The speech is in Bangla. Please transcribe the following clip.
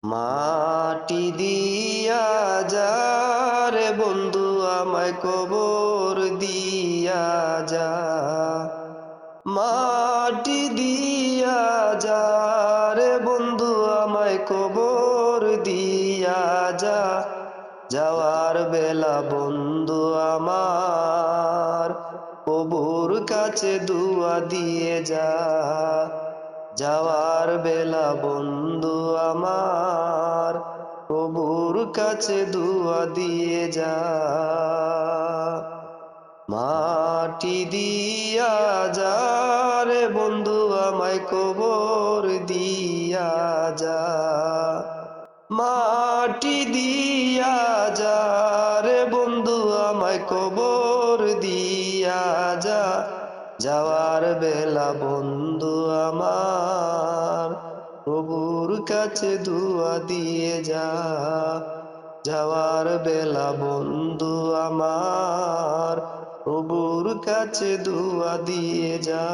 মাটি দিয়া যা রে বন্ধু আমায় কবর দিয়া যা। মাটি দিয়া যা রে বন্ধু আমায় কবর দিয়া যা। যাওয়ার বেলা বন্ধু আমার কবর কাছে দুয়া দিয়ে যা। যাওয়ার বেলা বন্ধু আমার কবর কাছে দুয়া দিয়ে যা। মাটি দিয়া যা রে বন্ধু আমায় কবর দিয়া যা। মাটি দিয়া যা রে বন্ধু আমায় কবর দিয়া যা। যাওয়ার বেলা বন্ধু আমার প্রভুর কাছে দুয়া দিয়ে যা। যাওয়ার বেলা বন্ধু আমার প্রভুর কাছে দুয়া দিয়ে যা।